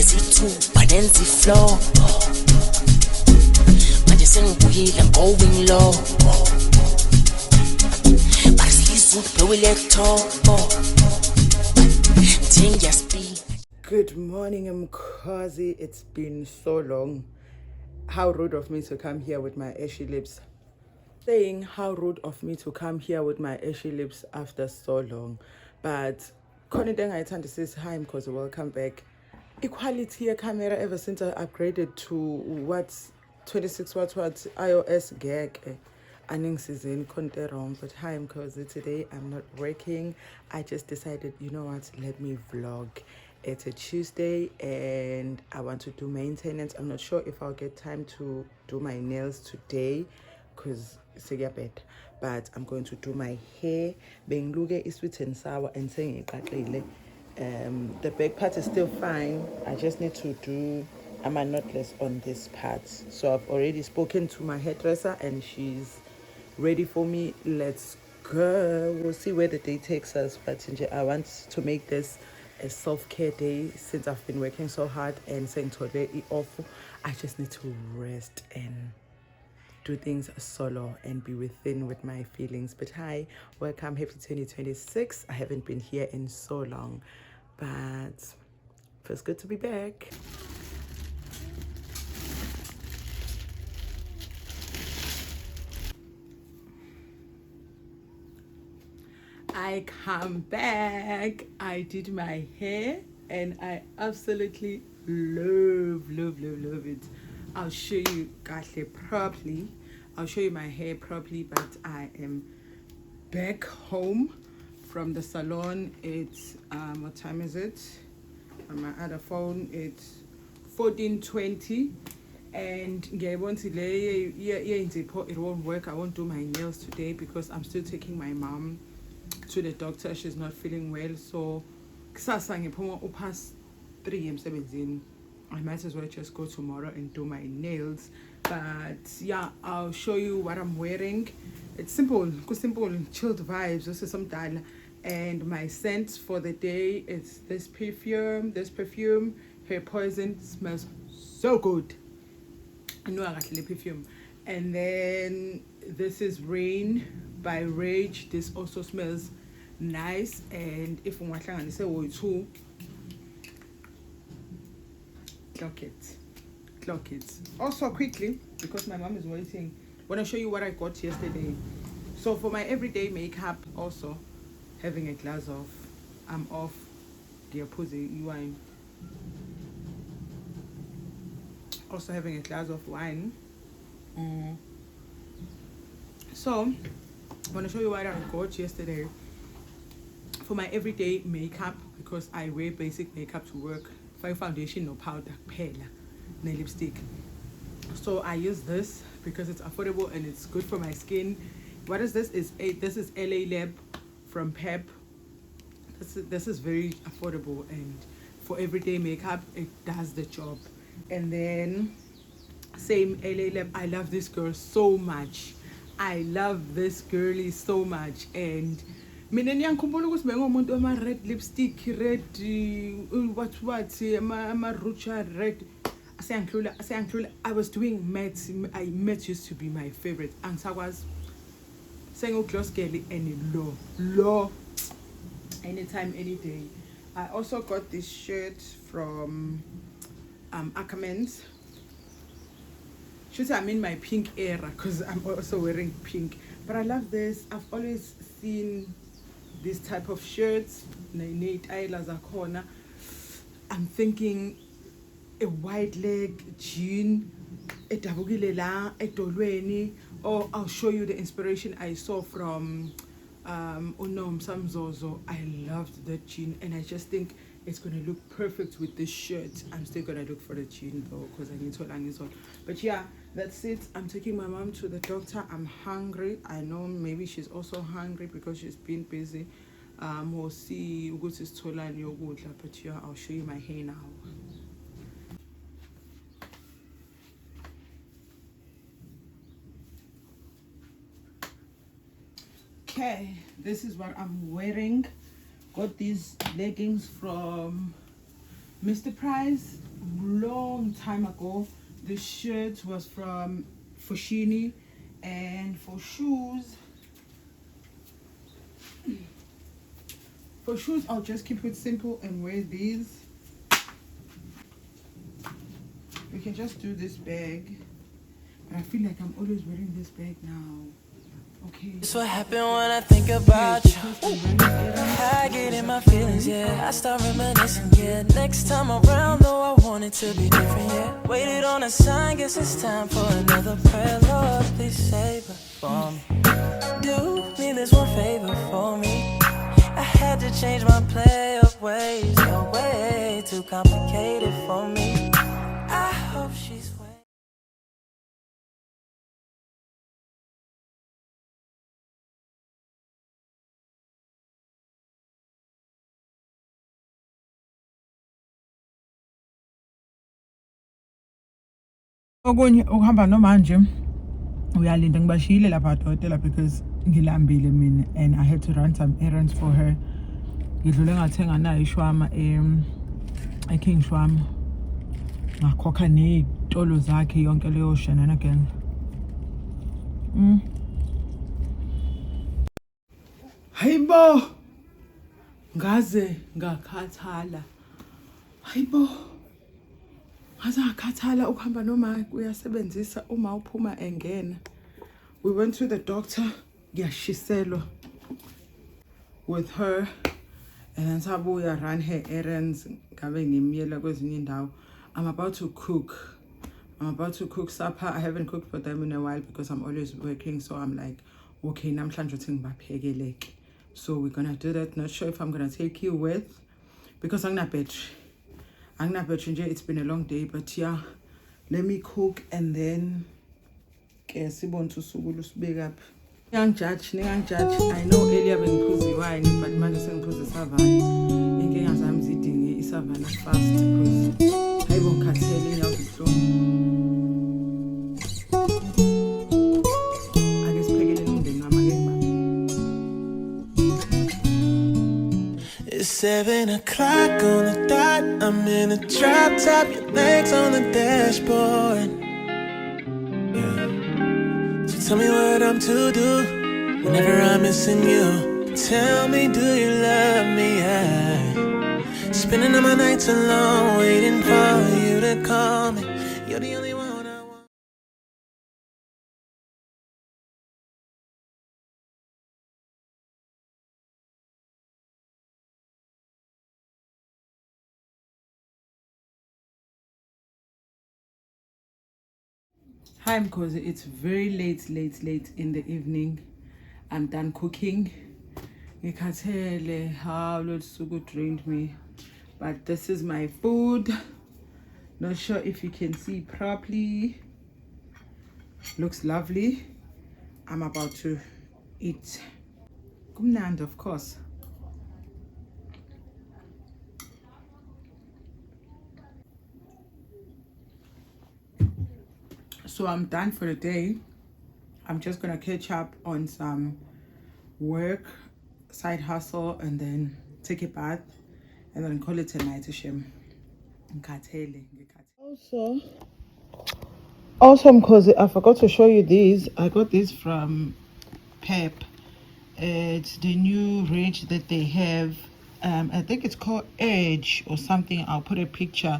ngezithupa nenza flow manje sengibuyile I'm going low basilizwe weletho think speed. Good morning, Mkhozi. It's been so long. How rude of me to come here with my ashy lips. Saying how rude of me to come here with my ashy lips after so long. But Konideng Aitandi says, hi Mkhozi, welcome back. Equality camera ever since I upgraded to what's 26 what iOS gag. Earnings is in content wrong, but hi Mkhozi. Today I'm not working. I just decided, you know what, let me vlog. It's a Tuesday and I want to do maintenance. I'm not sure if I'll get time to do my nails today because it's a bed, but I'm going to do my hair. Being luge is sweet and sour and saying the back part is still fine. I just need to do I'm a knotless on this part. So I've already spoken to my hairdresser and she's ready for me. Let's go. We'll see where the day takes us, but I want to make this a self-care day since I've been working so hard and saying today off. I just need to rest and do things solo and be within with my feelings. But hi, welcome, happy 2026. I haven't been here in so long, but feels good to be back. I come back. I did my hair and I absolutely love it. I'll show you Kahle properly. I'll show you my hair properly, but I am back home from the salon. It's what time is it? On my other phone it's 14:20 and it won't work. I won't do my nails today because I'm still taking my mom to the doctor. She's not feeling well, so kusasa ngiphuma past 3 emsebenzini. I might as well just go tomorrow and do my nails. But yeah, I'll show you what I'm wearing. It's simple, chilled vibes. This is some dal, and my scent for the day is this perfume. Hair Poison, smells so good. I know I got the perfume. And then this is Rain by Rage. This also smells nice. And if you want to say too, clock it. Also quickly, because my mom is waiting, I want to show you what I got yesterday. So for my everyday makeup, also having a glass of, I'm off the opposite wine. Also having a glass of wine. So I want to show you what I got yesterday for my everyday makeup, because I wear basic makeup to work. Foundation, no powder, pale, no lipstick. So I use this because it's affordable and it's good for my skin. What is this? This is LA Lab from Pep. This is very affordable, and for everyday makeup it does the job. And then same LA Lab. I love this girl so much. I love this girlie so much. And mina ngiyakhumbula ukuthi bengumuntu ama red lipstick, red what ama rucha red. I was doing matte. Matte used to be my favorite. Angisakwazi sengo gloss girl any low anytime any day. I also got this shirt from Ackermans. Should I'm in my pink era because I'm also wearing pink. But I love this. I've always seen this type of shirts. I'm thinking a wide leg jean, or I'll show you the inspiration I saw from Unom Samzozo. I loved that jean and I just think it's gonna look perfect with this shirt. I'm still gonna look for the jean though because I need to learn this one. But yeah, that's it. I'm taking my mom to the doctor. I'm hungry. I know maybe she's also hungry because she's been busy. We'll see. But yeah, I'll show you my hair now. Okay, this is what I'm wearing. Got these leggings from Mr. Price. long time ago. This shirt was from Fushini, and for shoes, I'll just keep it simple and wear these. We can just do this bag, but I feel like I'm always wearing this bag now. Okay. It's what happened when I think about you. I get in my feelings, yeah. I start reminiscing, yeah. Next time around, though, I want it to be different, yeah. Waited on a sign, guess it's time for another prayer. Lord, please save her for me. Do me this one favor for me. I had to change my play of ways. You're way too complicated for me. I hope she's way. Okunye ukuhamba nomanje uyalinda ngibashiyile lapha dokotela because ngilambile mina and I had to run some errands for her. Ngidlule ngathenga nayo ishwama eKing Shwama. Ngakhokha nezitolo zakhe yonke leyo shenanigans. Hayibo. Ngaze ngakhathala. Hayibo. Ngazakhathala ukuhamba noma uyasebenzisa uma uphuma engena. We went to the doctor, ngiyashiselwa with her, and then sabuya run her errands, ngabe ngimyela kwezinye indawo. I'm about to cook supper. I haven't cooked for them in a while because I'm always working, so I'm like, okay, namhlanje uthi ngibaphekeleke. So we're gonna do that. Not sure if I'm gonna take you with because I'm not battery. It's been a long day, but yeah, let me cook and then sibone usuku lusibeka up. Ningang-judge. I know earlier bengiphuza wine, but manje sengiphuza isavana. Inkinga zami zidinge isavana fast because hayibo ngikhathele inyawo zibuhlungu. Ake siphekelele umndeni wami ake ngibaba. It's 7 o'clock on the dot. I'm in a drop top, your legs on the dashboard. Yeah. So tell me what I'm to do whenever I'm missing you. Tell me, do you love me? Spending all my nights alone, waiting for you to call me. You're the only one I want. Hi Mkhozi, it's very late in the evening. I'm done cooking. Ngikhathele, how Lord Sugu drained me. But this is my food. Not sure if you can see properly. Looks lovely. I'm about to eat. Kumnand, of course. So I'm done for the day. I'm just gonna catch up on some work, side hustle, and then take a bath, and then call it a night. Also, because I forgot to show you these. I got these from Pep. It's the new range that they have. I think it's called Edge or something. I'll put a picture,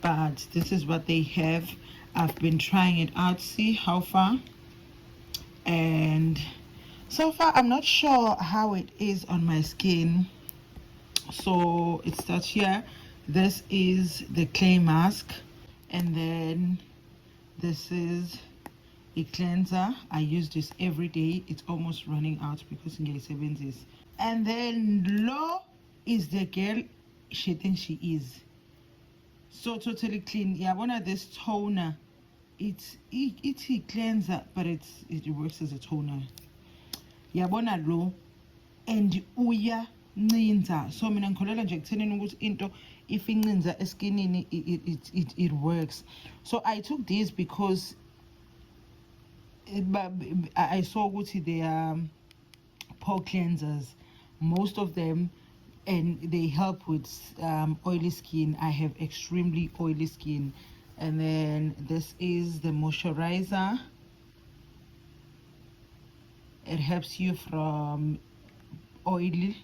but this is what they have. I've been trying it out, see how far. And so far, I'm not sure how it is on my skin. So it starts here. This is the clay mask, and then this is a cleanser. I use this every day. It's almost running out because ngiyayisebenzisa. And then Lo is the girl she thinks she is. So totally clean. Yeah, one of this toner. It's a cleanser, but it works as a toner. Yabona lo and uya ncinza. So mina ngikholela nje ekuthenini ukuthi into if incinza eskinini it works. So I took these because I saw ukuthi they are pore cleansers. Most of them and they help with oily skin. I have extremely oily skin. And then this is the moisturizer. It helps you from oily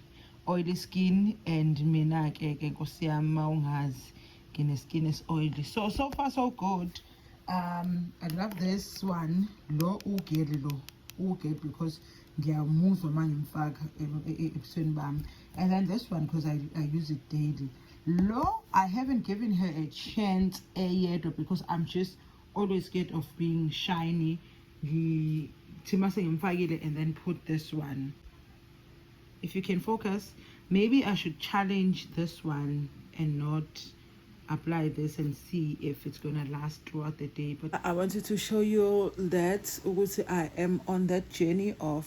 skin, and mina ke Nkosi yami maungazi ngine skin is oily. So far so good. I love this one, lo ugeli lo ugeli, because ngiyamuzwa mangimfaka ebusweni bami. And then this one because I use it daily. Lo, I haven't given her a chance yet because I'm just always scared of being shiny. And then put this one. If you can focus, maybe I should challenge this one and not apply this and see if it's gonna last throughout the day. But I wanted to show you that I am on that journey of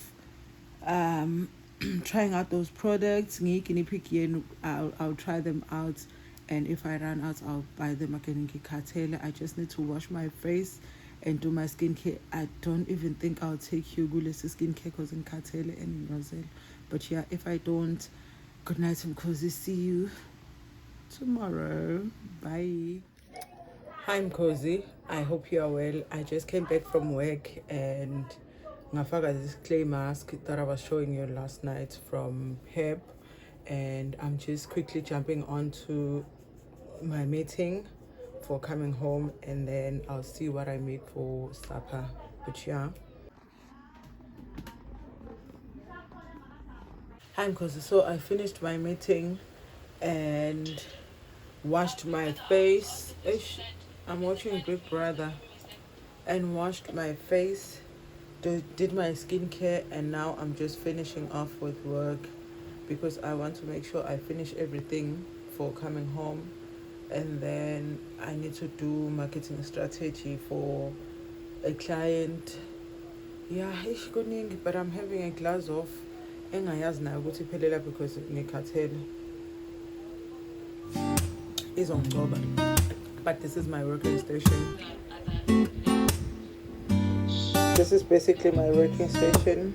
trying out those products. I'll try them out, and if I run out, I'll buy them again. I just need to wash my face and do my skincare. I don't even think I'll take you Gulesi skincare because in Katele and in Roselle. But yeah, if I don't, good night, Mkhozi. See you tomorrow. Bye. Hi, Mkhozi. I hope you are well. I just came back from work and ngafaka this clay mask that I was showing you last night from Heb, and I'm just quickly jumping onto my meeting for coming home, and then I'll see what I make for supper. But yeah. Hi, Mkhozi. So I finished my meeting and washed my face. I'm watching Big Brother, and washed my face, did my skincare, and now I'm just finishing off with work because I want to make sure I finish everything for coming home. And then I need to do marketing strategy for a client. Yeah, but I'm having a glass of engayazi nayo ukuthi iphelela because ngikhathele is on October. But this is my working station. This is basically my working station.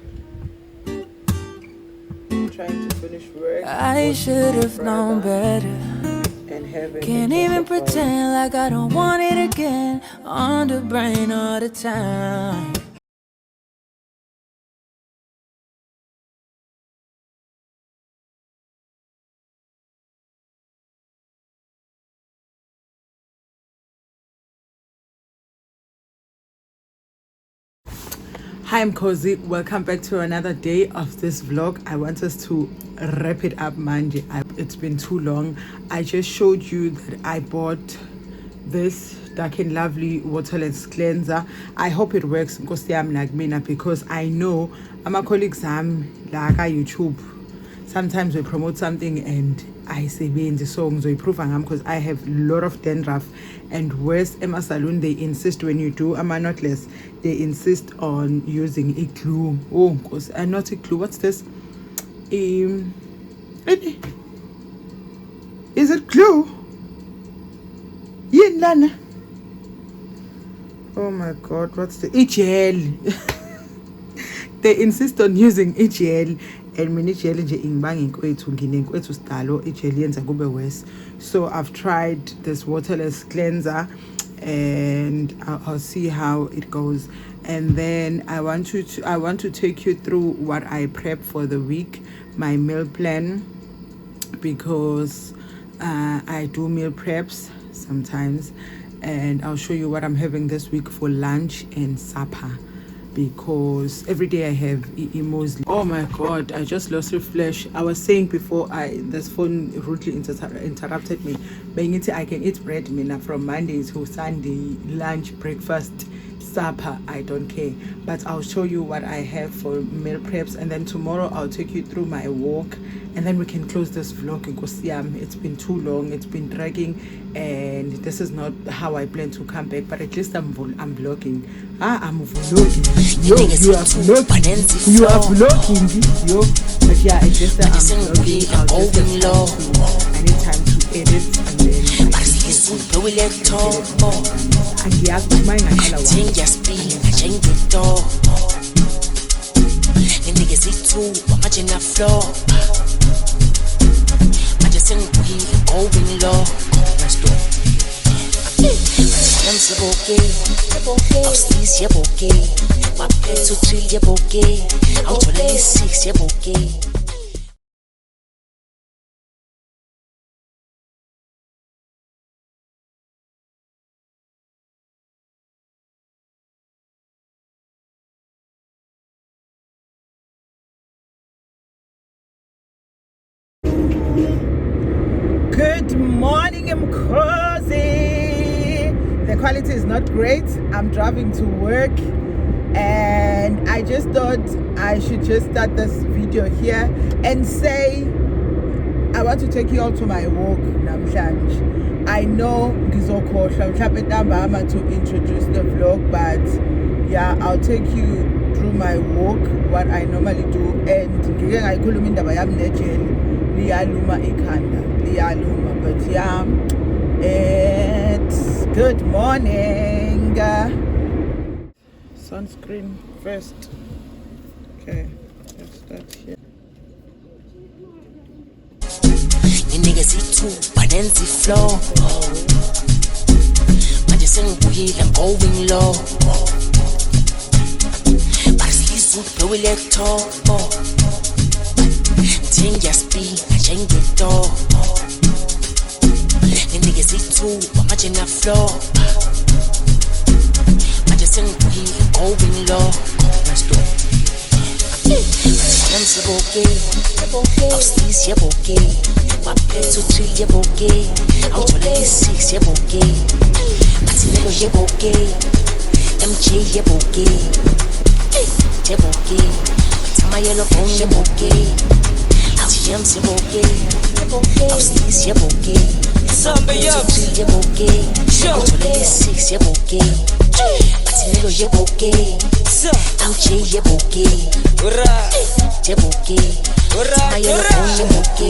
I'm trying to finish work. I should have known better. Can't even pretend like I don't want it again. On the brain all the time. Hi, Mkhozi. Welcome back to another day of this vlog. I want us to wrap it up, Manje. It's been too long. I just showed you that I bought this Dark and Lovely waterless cleanser. I hope it works because I know my colleagues like YouTube. Sometimes we promote something and I say in the songs we prove because I have a lot of dandruff, and where's Emma Saloon they insist when you do knotless, they insist on using a glue. Oh, because not a glue. What's this? Is it glue? Yeah, oh my God, what's the gel? They insist on using gel. And so I've tried this waterless cleanser and I'll see how it goes. And then I want to take you through what I prep for the week, my meal plan, because I do meal preps sometimes, and I'll show you what I'm having this week for lunch and supper, because every day I have mostly. Oh my God, I just lost refresh. I was saying before this phone rudely interrupted me. I can eat bread from Monday to Sunday, lunch, breakfast, supper, I don't care. But I'll show you what I have for meal preps, and then tomorrow I'll take you through my walk, and then we can close this vlog because it's been too long, it's been dragging, and this is not how I plan to come back. But at least I'm vlogging. I'm vlogging. Yo, you are vlogging. You are vlogging. Yo, but yeah, at least I'm vlogging. I'll just I need time to edit, and then sengibuyile going low. Let's do it. Awusizi yeboke, waphethe u-3 yeboke, awutholela i-6 yeboke. Good morning, Mkhozi. The quality is not great. I'm driving to work and I just thought I should just start this video here and say I want to take you all to my walk namhlanje. I know ngizokhohlwa mhlawumbe ntambama to introduce the vlog, but yeah, I'll take you through my walk, what I normally do, and ngike ngayikhuluma indaba yami nejeli liyaluma ikhanda liyaluma, but yeah, it's good morning. Sunscreen first. Okay, let's start here. You niggas eat too, but then the flow. Manje sengibuyile, I'm going low. Barisizo bewile top. Ngiyaspeed, njengedo. You niggas eat too, but manje na flow. Manje sengibuyile, going low. Let's do it. Awusizi yeboke, waphethe u-3 yeboke, awutholela i-6 yeboke. Athilelo yeboke, MJ yeboke, yeboke. Athama yellow phone yeboke, TMs yeboke, awusizi yeboke, waphethe u-3 yeboke, awutholela i-6 yeboke. Athilelo yeboke, MJ yeboke, yeboke. Athama yellow phone yeboke.